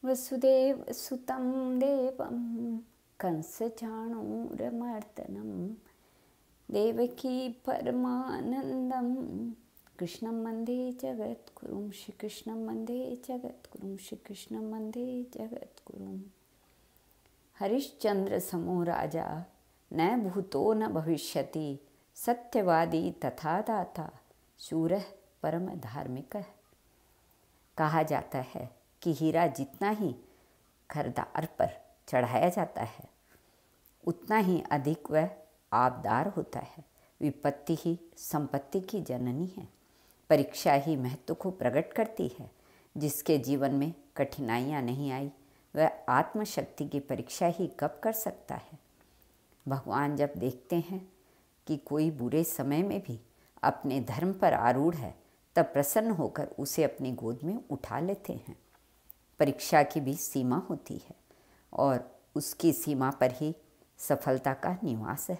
वसुदेवसुतं देवं कंसचाणूरमर्दनं देवकी परमानन्दं कृष्णं वन्दे जगद्गुरुं श्रीकृष्णं वन्दे जगद्गुरुं श्रीकृष्णं वन्दे जगद्गुरुं। हरिश्चंद्र समो राजा न भूतो न भविष्यति सत्यवादी तथा दाता शूरः परम धार्मिक। कहा जाता है कि हीरा जितना ही खरदार पर चढ़ाया जाता है उतना ही अधिक वह आबदार होता है। विपत्ति ही संपत्ति की जननी है। परीक्षा ही महत्व को प्रकट करती है। जिसके जीवन में कठिनाइयाँ नहीं आई वह आत्मशक्ति की परीक्षा ही कब कर सकता है। भगवान जब देखते हैं कि कोई बुरे समय में भी अपने धर्म पर आरूढ़ है तब प्रसन्न होकर उसे अपनी गोद में उठा लेते हैं। परीक्षा की भी सीमा होती है और उसकी सीमा पर ही सफलता का निवास है।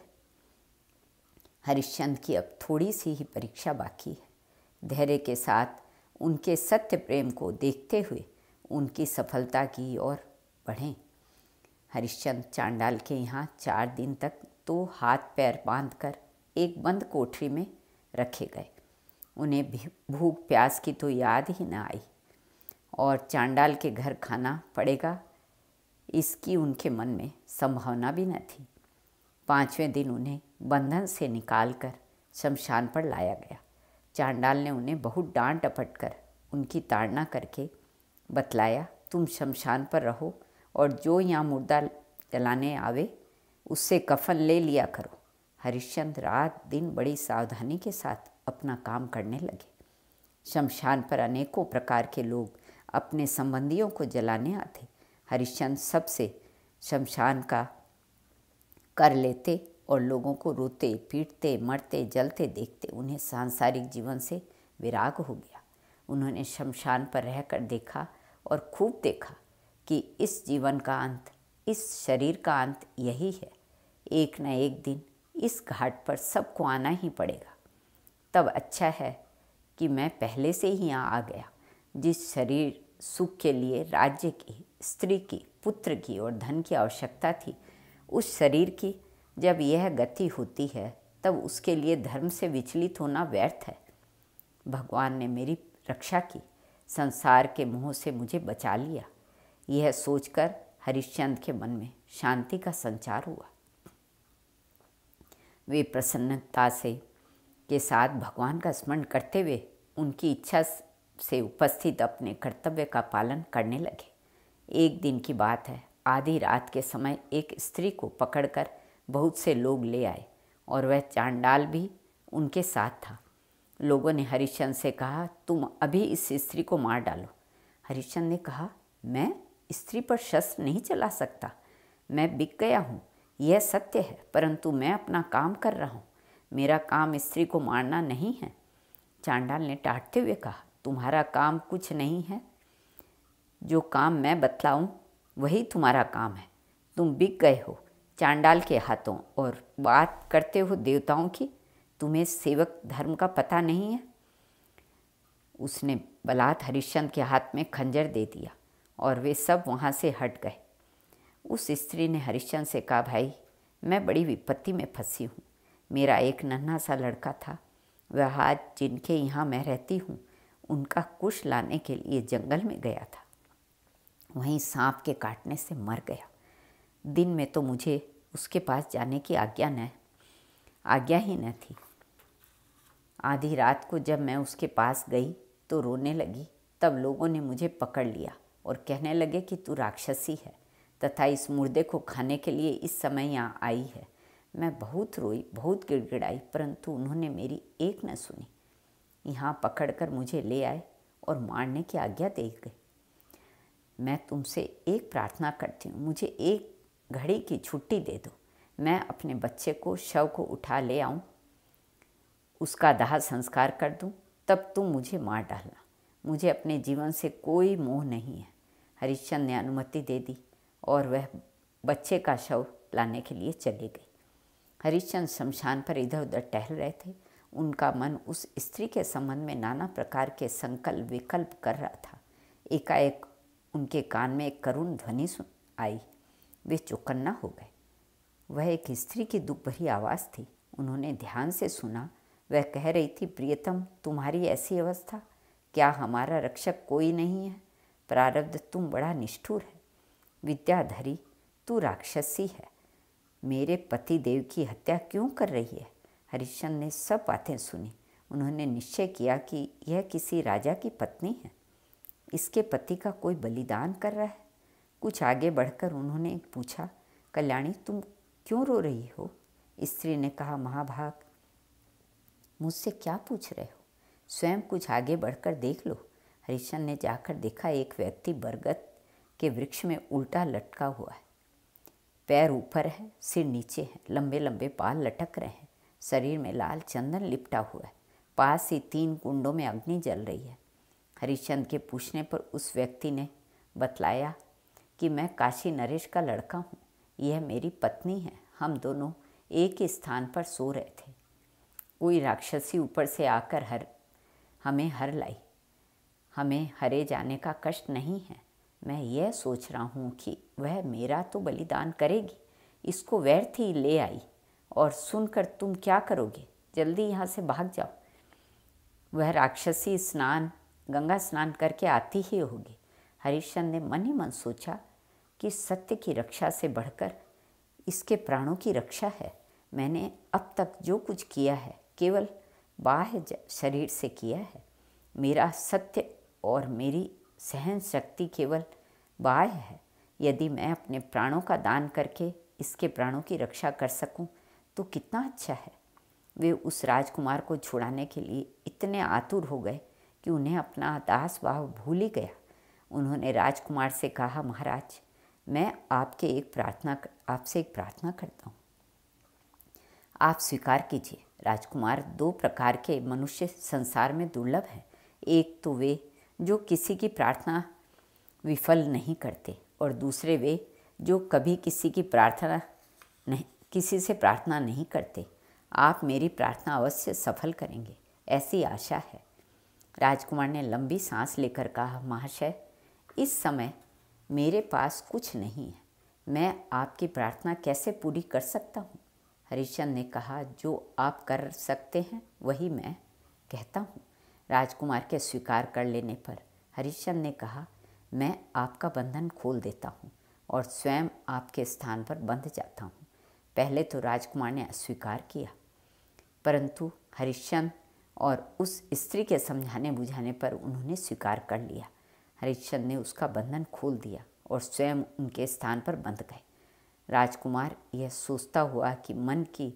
हरिश्चंद्र की अब थोड़ी सी ही परीक्षा बाकी है। धैर्य के साथ उनके सत्य प्रेम को देखते हुए उनकी सफलता की ओर बढ़ें। हरिश्चंद्र चांडाल के यहाँ 4 दिन तक तो हाथ पैर बांधकर एक बंद कोठरी में रखे गए। उन्हें भूख प्यास की तो याद ही न आई और चांडाल के घर खाना पड़ेगा इसकी उनके मन में संभावना भी न थी। 5वें दिन उन्हें बंधन से निकालकर शमशान पर लाया गया। चांडाल ने उन्हें बहुत डांट डपट कर उनकी ताड़ना करके बतलाया, तुम शमशान पर रहो और जो यहाँ मुर्दा जलाने आवे उससे कफन ले लिया करो। हरिश्चंद्र रात दिन बड़ी सावधानी के साथ अपना काम करने लगे। शमशान पर अनेकों प्रकार के लोग अपने संबंधियों को जलाने आते। हरिश्चंद्र सबसे शमशान का कर लेते और लोगों को रोते पीटते मरते जलते देखते उन्हें सांसारिक जीवन से विराग हो गया। उन्होंने शमशान पर रहकर देखा और खूब देखा कि इस जीवन का अंत, इस शरीर का अंत यही है। एक न एक दिन इस घाट पर सबको आना ही पड़ेगा। तब अच्छा है कि मैं पहले से ही यहाँ आ गया। जिस शरीर सुख के लिए राज्य की, स्त्री की, पुत्र की और धन की आवश्यकता थी, उस शरीर की जब यह गति होती है तब उसके लिए धर्म से विचलित होना व्यर्थ है। भगवान ने मेरी रक्षा की, संसार के मोह से मुझे बचा लिया। यह सोचकर हरिश्चंद्र के मन में शांति का संचार हुआ। वे प्रसन्नता के साथ भगवान का स्मरण करते हुए उनकी इच्छा से उपस्थित अपने कर्तव्य का पालन करने लगे। एक दिन की बात है, आधी रात के समय एक स्त्री को पकड़कर बहुत से लोग ले आए और वह चांडाल भी उनके साथ था। लोगों ने हरिश्चंद्र से कहा, तुम अभी इस स्त्री को मार डालो। हरिश्चंद्र ने कहा, मैं स्त्री पर शस्त्र नहीं चला सकता। मैं बिक गया हूँ, यह सत्य है, परंतु मैं अपना काम कर रहा हूँ। मेरा काम स्त्री को मारना नहीं है। चांडाल ने डांटते हुए कहा, तुम्हारा काम कुछ नहीं है। जो काम मैं बतलाऊं वही तुम्हारा काम है। तुम बिक गए हो चांडाल के हाथों और बात करते हो देवताओं की। तुम्हें सेवक धर्म का पता नहीं है। उसने बलात् हरिश्चंद्र के हाथ में खंजर दे दिया और वे सब वहाँ से हट गए। उस स्त्री ने हरिश्चंद्र से कहा, भाई मैं बड़ी विपत्ति में फंसी हूँ। मेरा एक नन्हा सा लड़का था, वह आज जिनके यहाँ मैं रहती हूँ उनका कुश लाने के लिए जंगल में गया था। वहीं सांप के काटने से मर गया। दिन में तो मुझे उसके पास जाने की आज्ञा ही न थी। आधी रात को जब मैं उसके पास गई तो रोने लगी। तब लोगों ने मुझे पकड़ लिया और कहने लगे कि तू राक्षसी है तथा इस मुर्दे को खाने के लिए इस समय यहाँ आई है। मैं बहुत रोई, बहुत गिड़गिड़ाई, परंतु उन्होंने मेरी एक न सुनी। यहाँ पकड़कर मुझे ले आए और मारने की आज्ञा दे गए। मैं तुमसे एक प्रार्थना करती हूँ, मुझे एक घड़ी की छुट्टी दे दो। मैं अपने बच्चे को, शव को उठा ले आऊँ, उसका दाह संस्कार कर दूँ, तब तुम मुझे मार डालना। मुझे अपने जीवन से कोई मोह नहीं है। हरिश्चंद्र ने अनुमति दे दी और वह बच्चे का शव लाने के लिए चले गए। हरिश्चंद्र शमशान पर इधर उधर टहल रहे थे। उनका मन उस स्त्री के संबंध में नाना प्रकार के संकल्प विकल्प कर रहा था। एकाएक उनके कान में एक करुण ध्वनि सुन आई। वे चौकन्ना हो गए। वह एक स्त्री की दुख भरी आवाज़ थी। उन्होंने ध्यान से सुना। वह कह रही थी, प्रियतम, तुम्हारी ऐसी अवस्था, क्या हमारा रक्षक कोई नहीं है? प्रारब्ध, तुम बड़ा निष्ठुर है। विद्याधरी, तू राक्षसी है। मेरे पति देव की हत्या क्यों कर रही है? हरिश्चंद्र ने सब बातें सुनी। उन्होंने निश्चय किया कि यह किसी राजा की पत्नी है। इसके पति का कोई बलिदान कर रहा है। कुछ आगे बढ़कर उन्होंने पूछा, कल्याणी, तुम क्यों रो रही हो? स्त्री ने कहा, महाभाग, मुझसे क्या पूछ रहे हो? स्वयं कुछ आगे बढ़कर देख लो। हरिश्चंद्र ने जाकर देखा, एक व्यक्ति बरगद के वृक्ष में उल्टा लटका हुआ है। पैर ऊपर है, सिर नीचे है, लंबे लंबे बाल लटक रहे हैं, शरीर में लाल चंदन लिपटा हुआ है। पास ही 3 कुंडों में अग्नि जल रही है। हरिश्चंद्र के पूछने पर उस व्यक्ति ने बतलाया कि मैं काशी नरेश का लड़का हूँ। यह मेरी पत्नी है। हम दोनों एक ही स्थान पर सो रहे थे। कोई राक्षसी ऊपर से आकर हमें हर लाई। हमें हरे जाने का कष्ट नहीं है। मैं यह सोच रहा हूँ कि वह मेरा तो बलिदान करेगी, इसको व्यर्थ ही ले आई। और सुनकर तुम क्या करोगे? जल्दी यहाँ से भाग जाओ। वह राक्षसी गंगा स्नान करके आती ही होगी। हरिश्चंद्र ने मन ही मन सोचा कि सत्य की रक्षा से बढ़कर इसके प्राणों की रक्षा है। मैंने अब तक जो कुछ किया है केवल बाह्य शरीर से किया है। मेरा सत्य और मेरी सहन शक्ति केवल बाह्य है। यदि मैं अपने प्राणों का दान करके इसके प्राणों की रक्षा कर सकूं तो कितना अच्छा है। वे उस राजकुमार को छुड़ाने के लिए इतने आतुर हो गए कि उन्हें अपना दास भाव भूल ही गया। उन्होंने राजकुमार से कहा, महाराज, मैं आपसे एक प्रार्थना करता हूँ, आप स्वीकार कीजिए। राजकुमार, 2 प्रकार के मनुष्य संसार में दुर्लभ हैं। एक तो वे जो किसी की प्रार्थना विफल नहीं करते, और दूसरे वे जो कभी किसी से प्रार्थना नहीं करते। आप मेरी प्रार्थना अवश्य सफल करेंगे, ऐसी आशा है। राजकुमार ने लंबी सांस लेकर कहा, महाशय, इस समय मेरे पास कुछ नहीं है। मैं आपकी प्रार्थना कैसे पूरी कर सकता हूँ? हरिश्चंद्र ने कहा, जो आप कर सकते हैं वही मैं कहता हूँ। राजकुमार के स्वीकार कर लेने पर हरिश्चंद्र ने कहा, मैं आपका बंधन खोल देता हूँ और स्वयं आपके स्थान पर बंध जाता हूँ। पहले तो राजकुमार ने अस्वीकार किया, परंतु हरिश्चंद्र और उस स्त्री के समझाने बुझाने पर उन्होंने स्वीकार कर लिया। हरिश्चंद्र ने उसका बंधन खोल दिया और स्वयं उनके स्थान पर बंध गए। राजकुमार यह सोचता हुआ कि मन की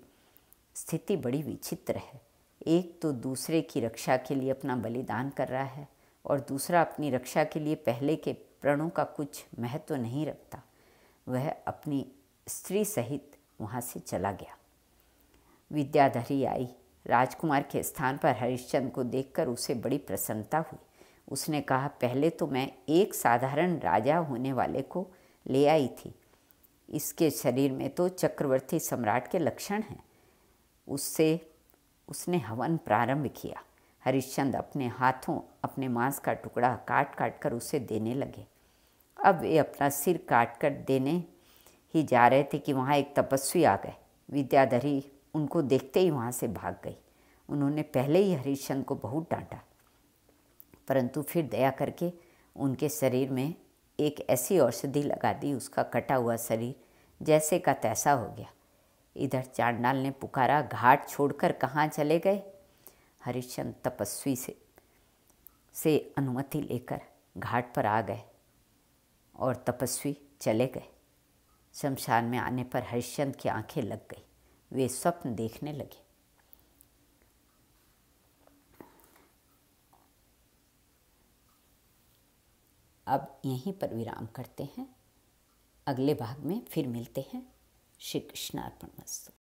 स्थिति बड़ी विचित्र है। एक तो दूसरे की रक्षा के लिए अपना बलिदान कर रहा है और दूसरा अपनी रक्षा के लिए पहले के प्राणों का कुछ महत्व नहीं रखता। वह अपनी स्त्री सहित वहाँ से चला गया। विद्याधरी आई। राजकुमार के स्थान पर हरिश्चंद्र को देखकर उसे बड़ी प्रसन्नता हुई। उसने कहा, पहले तो मैं एक साधारण राजा होने वाले को ले आई थी। इसके शरीर में तो चक्रवर्ती सम्राट के लक्षण हैं। उसने हवन प्रारंभ किया। हरिश्चंद्र अपने हाथों अपने मांस का टुकड़ा काट काट कर उसे देने लगे। अब वे अपना सिर काट कर देने ही जा रहे थे कि वहाँ एक तपस्वी आ गए। विद्याधरी उनको देखते ही वहाँ से भाग गई। उन्होंने पहले ही हरिश्चंद्र को बहुत डांटा, परंतु फिर दया करके उनके शरीर में एक ऐसी औषधि लगा दी, उसका कटा हुआ शरीर जैसे का तैसा हो गया। इधर चांडाल ने पुकारा, घाट छोड़कर कहाँ चले गए? हरिश्चंद्र तपस्वी से अनुमति लेकर घाट पर आ गए और तपस्वी चले गए। शमशान में आने पर हरिश्चंद्र की आंखें लग गई। वे स्वप्न देखने लगे। अब यहीं पर विराम करते हैं। अगले भाग में फिर मिलते हैं। श्री कृष्णार्पणमस्तु।